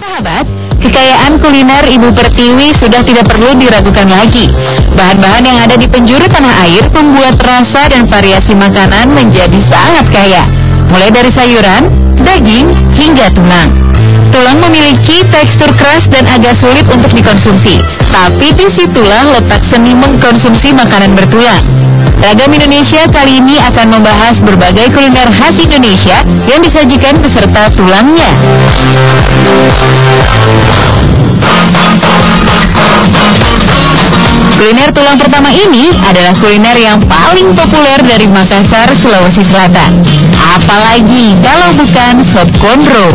Sahabat, kekayaan kuliner Ibu Pertiwi sudah tidak perlu diragukan lagi. Bahan-bahan yang ada di penjuru tanah air membuat rasa dan variasi makanan menjadi sangat kaya. Mulai dari sayuran, daging, hingga tulang. Tulang memiliki tekstur keras dan agak sulit untuk dikonsumsi. Tapi disitulah letak seni mengkonsumsi makanan bertulang. Ragam Indonesia kali ini akan membahas berbagai kuliner khas Indonesia yang disajikan beserta tulangnya. Kuliner tulang pertama ini adalah kuliner yang paling populer dari Makassar, Sulawesi Selatan. Apalagi kalau bukan sop kondro.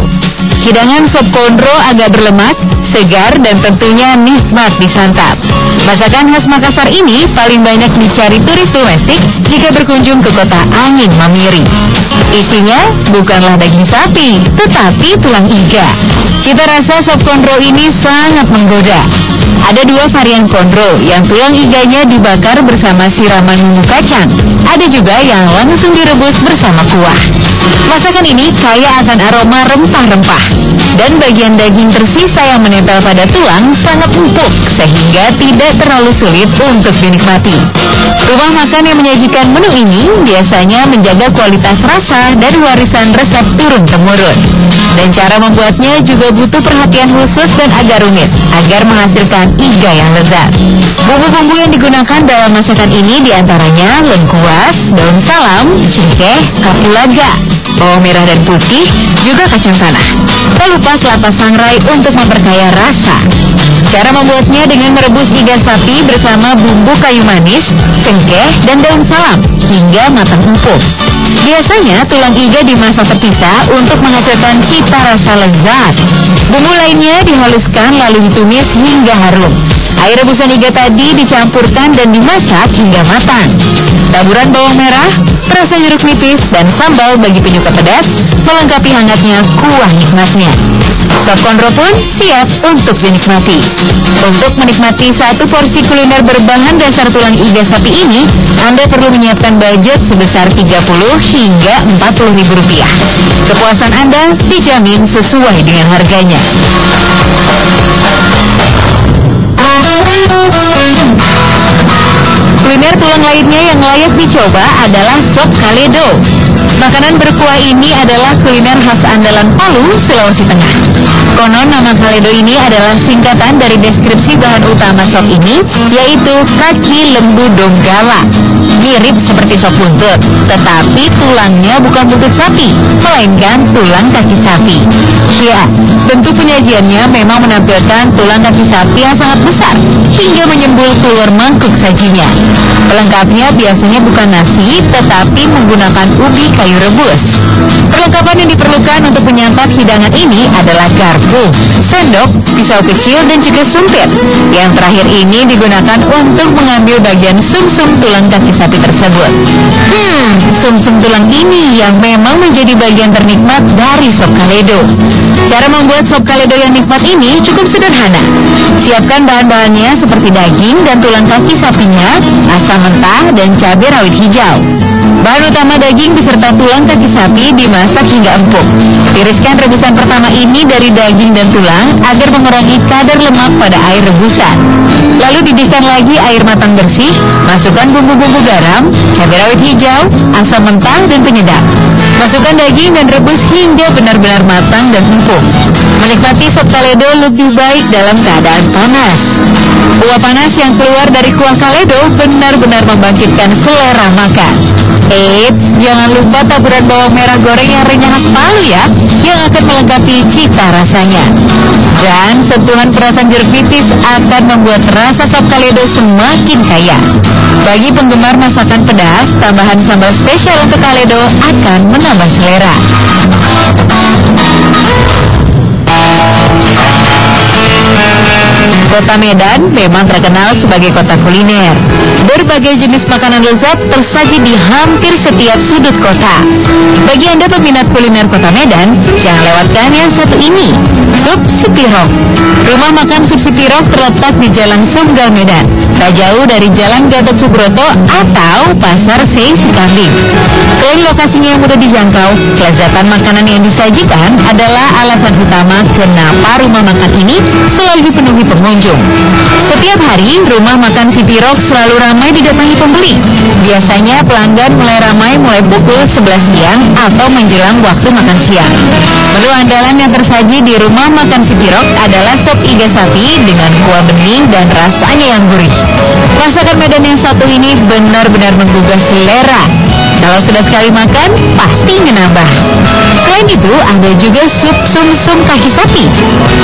Hidangan sop kondro agak berlemak, segar, dan tentunya nikmat disantap. Masakan khas Makassar ini paling banyak dicari turis domestik jika berkunjung ke kota Angin Mamiri. Isinya bukanlah daging sapi, tetapi tulang iga. Cita rasa sop kondro ini sangat menggoda. Ada dua varian kondro, yang tulang iganya dibakar bersama siraman bumbu kacang. Ada juga yang langsung direbus bersama kuah. Masakan ini kaya akan aroma rempah-rempah, dan bagian daging tersisa yang menempel pada tulang sangat empuk, sehingga tidak terlalu sulit untuk dinikmati. Rumah makan yang menyajikan menu ini biasanya menjaga kualitas rasa dan warisan resep turun-temurun. Dan cara membuatnya juga butuh perhatian khusus dan agak rumit, agar menghasilkan iga yang lezat. Bumbu-bumbu yang digunakan dalam masakan ini diantaranya lengkuas, daun salam, cengkeh, kapulaga, bawang merah dan putih, juga kacang tanah. Tak lupa kelapa sangrai untuk memperkaya rasa. Cara membuatnya dengan merebus iga sapi bersama bumbu kayu manis, cengkeh, dan daun salam hingga matang empuk. Biasanya tulang iga dimasak terpisah untuk menghasilkan cita rasa lezat. Bumbu lainnya dihaluskan lalu ditumis hingga harum. Air rebusan iga tadi dicampurkan dan dimasak hingga matang. Taburan bawang merah, perasa jeruk nipis, dan sambal bagi penyuka pedas melengkapi hangatnya kuah nikmatnya. Sop kondro pun siap untuk dinikmati. Untuk menikmati satu porsi kuliner berbahan dasar tulang iga sapi ini, Anda perlu menyiapkan budget sebesar 30 hingga 40 ribu rupiah. Kepuasan Anda dijamin sesuai dengan harganya. Kuliner tulang lainnya yang layak dicoba adalah sop kaledo. Makanan berkuah ini adalah kuliner khas andalan Palu, Sulawesi Tengah. Konon nama kaledo ini adalah singkatan dari deskripsi bahan utama sop ini, yaitu kaki lembu donggala. Mirip seperti sop buntut, tetapi tulangnya bukan buntut sapi, melainkan tulang kaki sapi. Ya, bentuk penyajiannya memang menampilkan tulang kaki sapi yang sangat besar, hingga menyembul keluar mangkuk sajinya. Pelengkapnya biasanya bukan nasi, tetapi menggunakan ubi kayu rebus. Perlengkapan yang diperlukan untuk menyantap hidangan ini adalah garpu, sendok, pisau kecil, dan juga sumpit. Yang terakhir ini digunakan untuk mengambil bagian sumsum tulang kaki sapi tersebut. Sumsum tulang ini yang memang menjadi bagian ternikmat dari sop kaledo. Cara membuat sop kaledo yang nikmat ini cukup sederhana. Siapkan bahan-bahannya seperti daging dan tulang kaki sapinya, asam mentah, dan cabai rawit hijau. Bahan utama daging beserta tulang kaki sapi dimasak hingga empuk. Tiriskan rebusan pertama ini dari daging dan tulang agar mengurangi kadar lemak pada air rebusan. Lalu didihkan lagi air matang bersih, masukkan bumbu-bumbu garam, cabai rawit hijau, asam mentah, dan penyedap. Masukkan daging dan rebus hingga benar-benar matang dan empuk. Menikmati sop kaledo lebih baik dalam keadaan panas. Uap panas yang keluar dari kuah kaledo benar-benar membangkitkan selera makan. Eits, jangan lupa taburan bawang merah goreng yang renyah khas Palu ya, yang akan melengkapi cita rasanya. Dan sentuhan perasan jeruk nipis akan membuat rasa sop kaledo semakin kaya. Bagi penggemar masakan pedas, tambahan sambal spesial untuk kaledo akan menambah selera. Kota Medan memang terkenal sebagai kota kuliner. Berbagai jenis makanan lezat tersaji di hampir setiap sudut kota. Bagi Anda peminat kuliner Kota Medan, jangan lewatkan yang satu ini, sup siti Rock. Rumah makan Sup City Rock terletak di Jalan Sunggal Medan, tak jauh dari Jalan Gatot Subroto atau Pasar Sei Sikambing. Selain lokasinya yang mudah dijangkau, kelezatan makanan yang disajikan adalah alasan utama kenapa rumah makan ini selalu dipenuhi pengunjung. Setiap hari, rumah makan City Rock selalu ramai didatangi pembeli. Biasanya pelanggan mulai ramai mulai pukul 11 siang atau menjelang waktu makan siang. Menu andalan yang tersaji di rumah makan City Rock adalah sop iga sapi dengan kuah bening dan rasanya yang gurih. Masakan Medan yang satu ini benar-benar menggugah selera. Kalau sudah sekali makan, pasti menambah. Selain itu, ada juga sup sum-sum kaki sapi.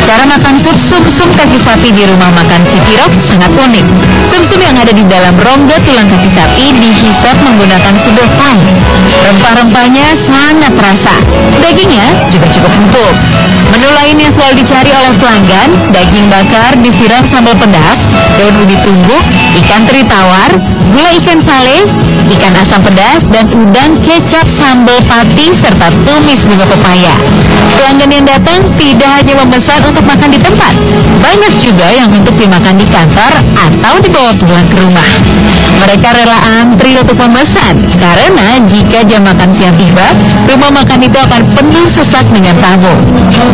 Cara makan sup sum-sum kaki sapi di rumah makan City Rock sangat unik. Sum-sum yang ada di dalam rongga tulang kaki sapi dihisap menggunakan sedotan. Rempah-rempahnya sangat terasa. Dagingnya juga cukup empuk. Menu lain yang selalu dicari oleh pelanggan, daging bakar disiram sambal pedas, daun ubi tumbuk, ikan teri tawar, gulai ikan sale, ikan asam pedas, dan udang kecap sambal pati serta tumis bunga pepaya. Pelanggan yang datang tidak hanya memesan untuk makan di tempat, banyak juga yang untuk dimakan di kantor atau dibawa pulang ke rumah. Mereka rela antri untuk memesan karena jika jam makan siang tiba, rumah makan itu akan penuh sesak dengan tamu.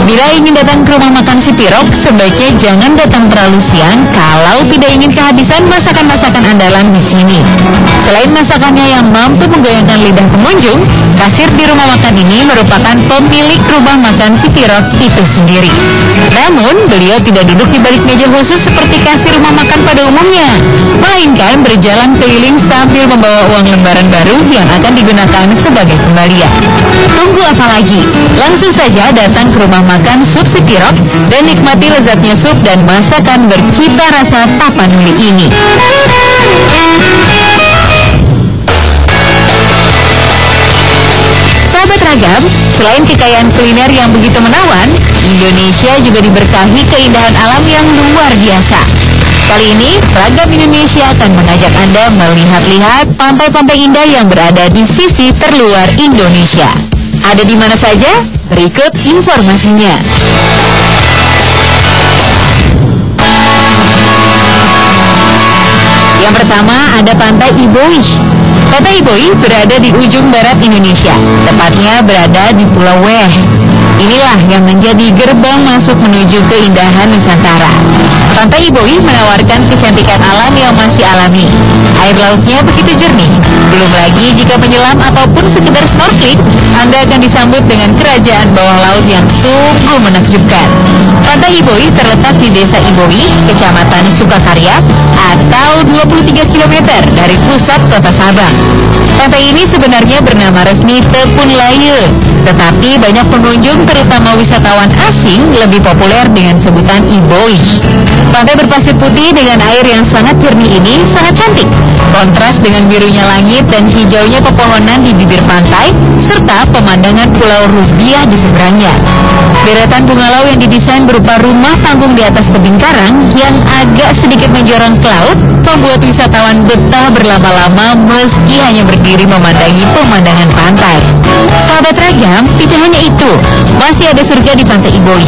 Bila ingin datang ke rumah makan City Rock, sebaiknya jangan datang terlalu siang kalau tidak ingin kehabisan masakan-masakan andalan di sini. Selain masakannya yang mampu menggoyangkan lidah pengunjung, kasir di rumah makan ini merupakan pemilik rumah makan City Rock itu sendiri. Namun, beliau tidak duduk di balik meja khusus seperti kasir rumah makan pada umumnya, melainkan berjalan keliling sambil membawa uang lembaran baru yang akan digunakan sebagai kembalian. Tunggu apa lagi? Langsung saja datang ke rumah makan Sup City Rock dan nikmati lezatnya sup dan masakan bercita rasa Tapanuli ini. Sahabat Ragam, selain kekayaan kuliner yang begitu menawan, Indonesia juga diberkahi keindahan alam yang luar biasa. Kali ini, Ragam Indonesia akan mengajak Anda melihat-lihat pantai-pantai indah yang berada di sisi terluar Indonesia. Ada di mana saja? Berikut informasinya. Yang pertama ada Pantai Iboi. Pantai Iboi berada di ujung barat Indonesia, tepatnya berada di Pulau Weh. Inilah yang menjadi gerbang masuk menuju keindahan Nusantara. Pantai Iboi menawarkan kecantikan alam yang masih alami. Air lautnya begitu jernih. Belum lagi jika menyelam ataupun sekedar snorkeling, Anda akan disambut dengan kerajaan bawah laut yang sungguh menakjubkan. Pantai Iboi terletak di Desa Iboi, Kecamatan Sukakarya, atau 23 km dari pusat kota Sabang. Pantai ini sebenarnya bernama resmi Tepun Laye, tetapi banyak pengunjung terutama wisatawan asing lebih populer dengan sebutan Iboi. Pantai berpasir putih dengan air yang sangat jernih ini sangat cantik. Kontras dengan birunya langit dan hijaunya pepohonan di bibir pantai, serta pemandangan Pulau Rubiah di seberangnya. Deretan bungalow yang didesain berupa rumah panggung di atas tebing karang yang agak sedikit menjorong ke laut, membuat wisatawan betah berlama-lama meski hanya berdiri memandangi pemandangan pantai. Sahabat Ragam, tidak hanya itu, masih ada surga di Pantai Iboi.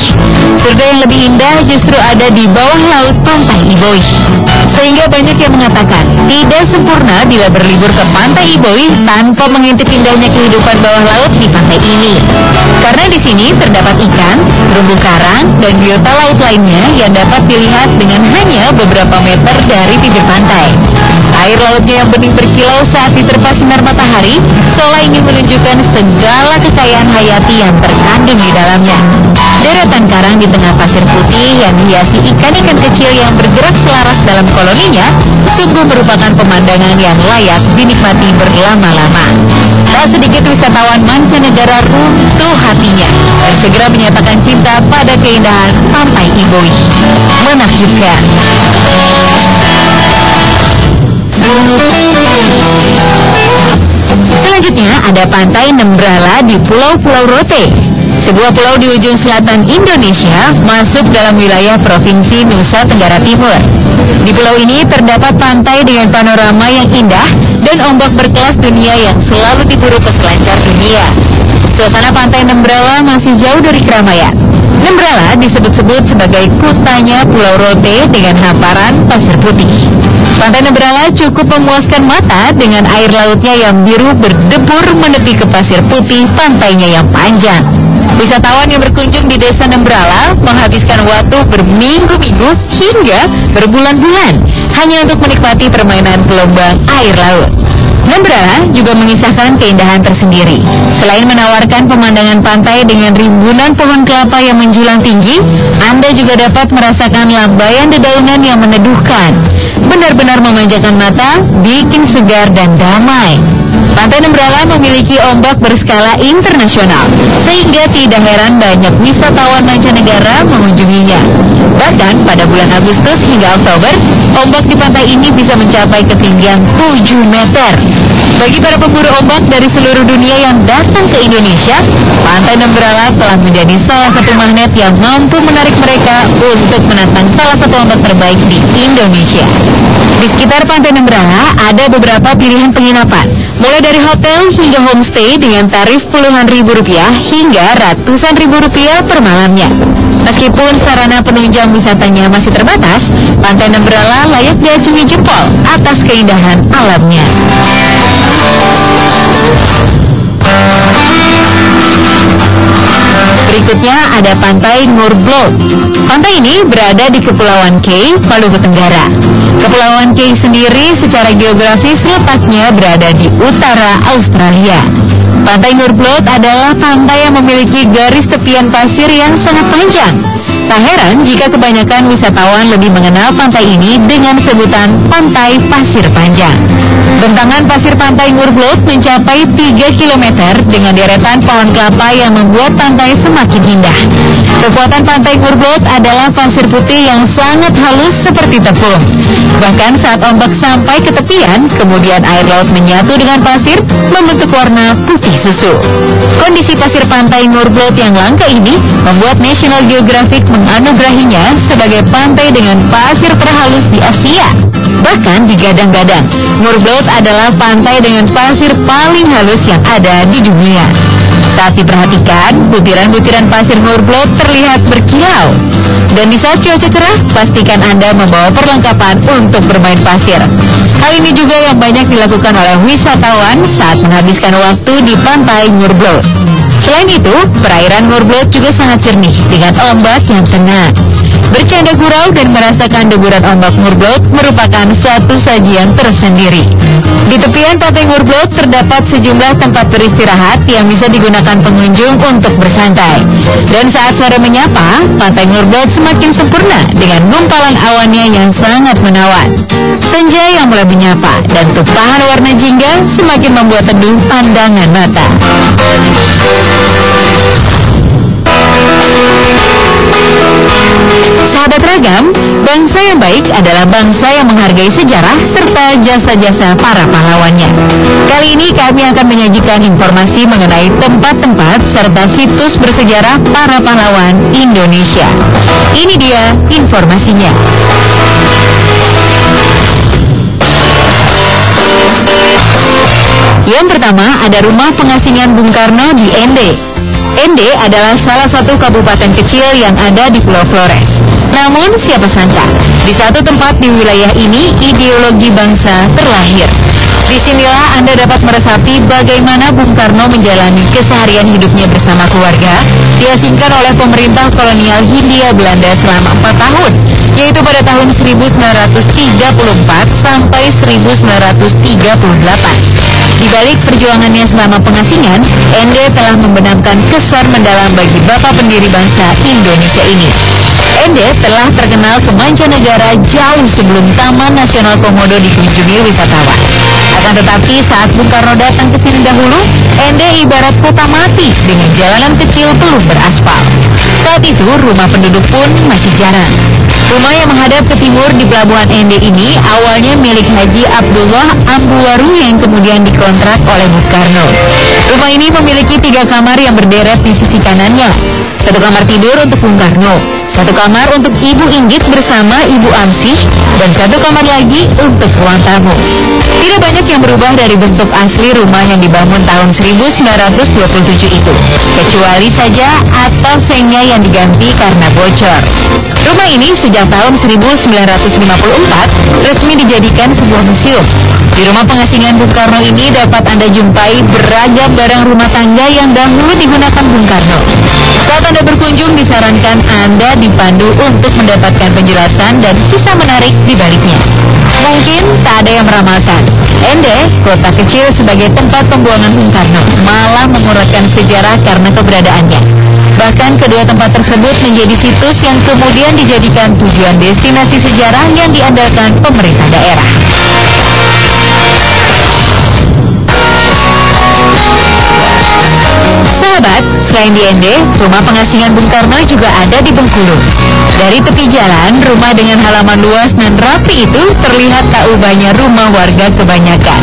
Surga yang lebih indah justru ada di bawah laut Pantai Iboi. Sehingga banyak yang mengatakan tidak sempurna bila berlibur ke Pantai Iboi tanpa mengintip indahnya kehidupan bawah laut di pantai ini. Karena di sini terdapat ikan, terumbu karang, dan biota laut lainnya yang dapat dilihat dengan hanya beberapa meter dari bibir pantai. Air lautnya yang bening berkilau saat diterpa sinar matahari, seolah ingin menunjukkan segala kekayaan hayati yang terkandung di dalamnya. Deretan karang di tengah pasir putih yang dihiasi ikan-ikan kecil yang bergerak selaras dalam koloninya, sungguh merupakan pemandangan yang layak dinikmati berlama-lama. Tak sedikit wisatawan mancanegara runtuh hatinya dan segera menyatakan cinta pada keindahan Pantai Iboi. Menakjubkan. Selanjutnya ada Pantai Nembrala di Pulau Rote, sebuah pulau di ujung selatan Indonesia masuk dalam wilayah Provinsi Nusa Tenggara Timur. Di pulau ini terdapat pantai dengan panorama yang indah dan ombak berkelas dunia yang selalu diburu peselancar dunia. Suasana pantai Nembrala masih jauh dari keramaian. Nembrala disebut-sebut sebagai kutanya Pulau Rote dengan hamparan pasir putih. Pantai Nembrala cukup memuaskan mata dengan air lautnya yang biru berdebur menepi ke pasir putih pantainya yang panjang. Wisatawan yang berkunjung di desa Nembrala menghabiskan waktu berminggu-minggu hingga berbulan-bulan hanya untuk menikmati permainan gelombang air laut. Nembrala juga mengisahkan keindahan tersendiri. Selain menawarkan pemandangan pantai dengan rimbunan pohon kelapa yang menjulang tinggi, Anda juga dapat merasakan lambaian dedaunan yang meneduhkan. Benar-benar memanjakan mata, bikin segar dan damai. Pantai Nembrala memiliki ombak berskala internasional, sehingga tidak heran banyak wisatawan mancanegara mengunjunginya. Bahkan pada bulan Agustus hingga Oktober, ombak di pantai ini bisa mencapai ketinggian 7 meter. Bagi para pemburu ombak dari seluruh dunia yang datang ke Indonesia, Pantai Nembrala telah menjadi salah satu magnet yang mampu menarik mereka untuk menantang salah satu ombak terbaik di Indonesia. Di sekitar Pantai Nembrala ada beberapa pilihan penginapan, mulai dari hotel hingga homestay dengan tarif puluhan ribu rupiah hingga ratusan ribu rupiah per malamnya. Meskipun sarana penunjang wisatanya masih terbatas, Pantai Nembrala layak diacungi jempol atas keindahan alamnya. Berikutnya ada Pantai Ngurblot. Pantai ini berada di Kepulauan Kei, Maluku Tenggara. Kepulauan Kei sendiri secara geografis letaknya berada di utara Australia. Pantai Ngurblot adalah pantai yang memiliki garis tepian pasir yang sangat panjang. Tak heran jika kebanyakan wisatawan lebih mengenal pantai ini dengan sebutan Pantai Pasir Panjang. Bentangan pasir Pantai Ngurblot mencapai 3 km dengan deretan pohon kelapa yang membuat pantai semakin indah. Kekuatan Pantai Ngurblot adalah pasir putih yang sangat halus seperti tepung. Bahkan saat ombak sampai ke tepian, kemudian air laut menyatu dengan pasir membentuk warna putih susu. Kondisi pasir Pantai Ngurblot yang langka ini membuat National Geographic menganugerahinya sebagai pantai dengan pasir terhalus di Asia. Bahkan digadang-gadang, Ngurblot adalah pantai dengan pasir paling halus yang ada di dunia. Saat diperhatikan, butiran-butiran pasir Ngurblot terlihat berkilau. Dan di saat cuaca cerah, pastikan Anda membawa perlengkapan untuk bermain pasir. Hal ini juga yang banyak dilakukan oleh wisatawan saat menghabiskan waktu di Pantai Ngurblot. Selain itu, perairan Ngurblot juga sangat jernih dengan ombak yang tenang. Bercanda gurau dan merasakan deburan ombak Ngurblot merupakan satu sajian tersendiri. Di tepian Pantai Ngurblot terdapat sejumlah tempat beristirahat yang bisa digunakan pengunjung untuk bersantai. Dan saat sore menyapa, Pantai Ngurblot semakin sempurna dengan gumpalan awannya yang sangat menawan. Senja yang mulai menyapa dan tumpahan warna jingga semakin membuat teduh pandangan mata. Sahabat Ragam, bangsa yang baik adalah bangsa yang menghargai sejarah serta jasa-jasa para pahlawannya. Kali ini kami akan menyajikan informasi mengenai tempat-tempat serta situs bersejarah para pahlawan Indonesia. Ini dia informasinya. Yang pertama ada Rumah Pengasingan Bung Karno di Ende. Ende adalah salah satu kabupaten kecil yang ada di Pulau Flores. Namun siapa sangka, di satu tempat di wilayah ini ideologi bangsa terlahir. Disinilah Anda dapat meresapi bagaimana Bung Karno menjalani keseharian hidupnya bersama keluarga, diasingkan oleh pemerintah kolonial Hindia Belanda selama 4 tahun, yaitu pada tahun 1934 sampai 1938. Di balik perjuangannya selama pengasingan, Ende telah membenamkan kesan mendalam bagi bapak pendiri bangsa Indonesia ini. Ende telah terkenal ke mancanegara jauh sebelum Taman Nasional Komodo dikunjungi wisatawan. Akan tetapi saat Bung Karno datang ke sini dahulu, Ende ibarat kota mati dengan jalanan kecil penuh beraspal. Saat itu rumah penduduk pun masih jarang. Rumah yang menghadap ke timur di Pelabuhan Ende ini awalnya milik Haji Abdullah Ambuwaru yang kemudian dikontrak oleh Bung Karno. Rumah ini memiliki 3 kamar yang berderet di sisi kanannya. 1 kamar tidur untuk Bung Karno, 1 kamar untuk Ibu Inggit bersama Ibu Amsih, dan 1 kamar lagi untuk ruang tamu. Tidak banyak yang berubah dari bentuk asli rumah yang dibangun tahun 1927 itu, kecuali saja atap sengnya yang diganti karena bocor. Rumah ini sejak tahun 1954 resmi dijadikan sebuah museum. Di rumah pengasingan Bung Karno ini dapat Anda jumpai beragam barang rumah tangga yang dahulu digunakan Bung Karno. Saat Anda berkunjung, disarankan Anda dipandu untuk mendapatkan penjelasan dan kisah menarik di baliknya. Mungkin tak ada yang meramalkan Ende, kota kecil sebagai tempat pembuangan Bung Karno, malah menguratkan sejarah karena keberadaannya. Bahkan kedua tempat tersebut menjadi situs yang kemudian dijadikan tujuan destinasi sejarah yang diandalkan pemerintah daerah. Sahabat, selain di Ende, rumah pengasingan Bung Karno juga ada di Bengkulu. Dari tepi jalan, rumah dengan halaman luas dan rapi itu terlihat tak ubahnya rumah warga kebanyakan.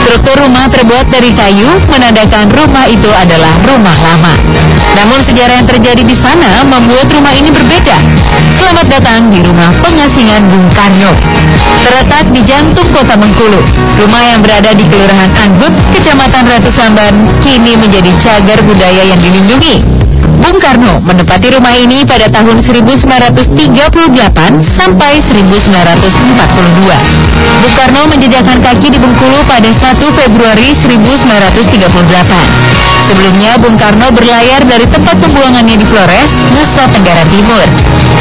Struktur rumah terbuat dari kayu, menandakan rumah itu adalah rumah lama. Namun sejarah yang terjadi di sana membuat rumah ini berbeda. Selamat datang di rumah pengasingan Bung Karno. Terletak di jantung kota Bengkulu, rumah yang berada di Kelurahan Anggut, Kecamatan Ratu Samban, kini menjadi cagar budaya yang dilindungi. Bung Karno menempati rumah ini pada tahun 1938 sampai 1942. Bung Karno menjejakkan kaki di Bengkulu pada 1 Februari 1938. Sebelumnya, Bung Karno berlayar dari tempat pembuangannya di Flores, Nusa Tenggara Timur.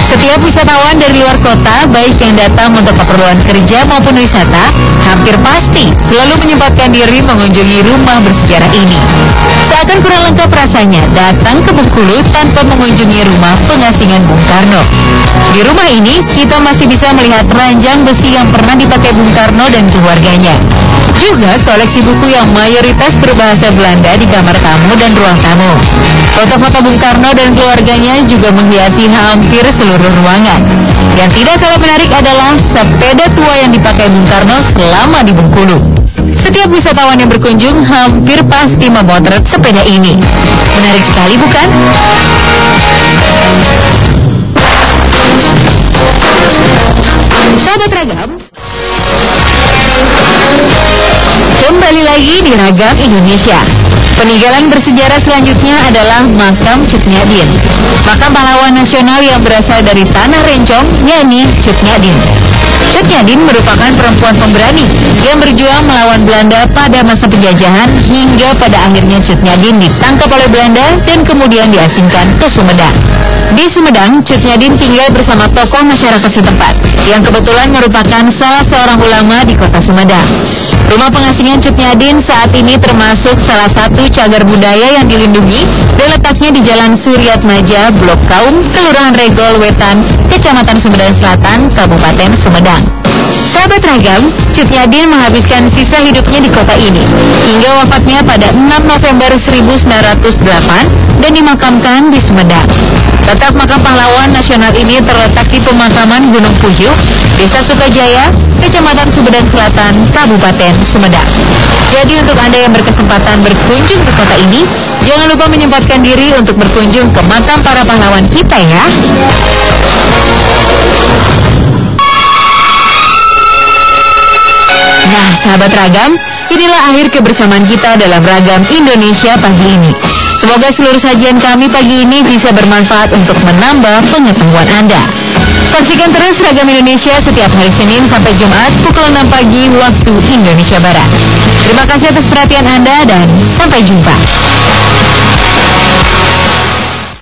Setiap wisatawan dari luar kota, baik yang datang untuk keperluan kerja maupun wisata, hampir pasti selalu menyempatkan diri mengunjungi rumah bersejarah ini. Seakan kurang lengkap rasanya datang ke Bengkulu tanpa mengunjungi rumah pengasingan Bung Karno. Di rumah ini, kita masih bisa melihat ranjang besi yang pernah dipakai Bung Karno dan keluarganya. Juga koleksi buku yang mayoritas berbahasa Belanda di kamar tamu dan ruang tamu. Foto-foto Bung Karno dan keluarganya juga menghiasi hampir seluruh ruangan. Yang tidak kalah menarik adalah sepeda tua yang dipakai Bung Karno selama di Bengkulu. Setiap wisatawan yang berkunjung hampir pasti memotret sepeda ini. Menarik sekali, bukan? Sahabat Ragam, kembali lagi di Ragam Indonesia. Peninggalan bersejarah selanjutnya adalah makam Cut Nyak Dien. Makam pahlawan nasional yang berasal dari tanah Rencong, yakni Cut Nyak Dien. Cut Nyak Dien merupakan perempuan pemberani yang berjuang melawan Belanda pada masa penjajahan hingga pada akhirnya Cut Nyak Dien ditangkap oleh Belanda dan kemudian diasingkan ke Sumedang. Di Sumedang, Cut Nyak Dien tinggal bersama tokoh masyarakat setempat yang kebetulan merupakan salah seorang ulama di kota Sumedang. Rumah pengasingan Cut Nyak Dien saat ini termasuk salah satu cagar budaya yang dilindungi dan letaknya di Jalan Suryat Maja, Blok Kaum, Kelurahan Regol Wetan, Kecamatan Sumedang Selatan, Kabupaten Sumedang. Sahabat Ragam, Cut Nyak Dien menghabiskan sisa hidupnya di kota ini hingga wafatnya pada 6 November 1908 dan dimakamkan di Sumedang. Letak makam pahlawan nasional ini terletak di pemakaman Gunung Puyuh, Desa Sukajaya, Kecamatan Sumedang Selatan, Kabupaten Sumedang. Jadi untuk Anda yang berkesempatan berkunjung ke kota ini, jangan lupa menyempatkan diri untuk berkunjung ke makam para pahlawan kita ya. Nah, sahabat Ragam, inilah akhir kebersamaan kita dalam Ragam Indonesia pagi ini. Semoga seluruh sajian kami pagi ini bisa bermanfaat untuk menambah pengetahuan Anda. Saksikan terus Ragam Indonesia setiap hari Senin sampai Jumat pukul 6 pagi waktu Indonesia Barat. Terima kasih atas perhatian Anda dan sampai jumpa.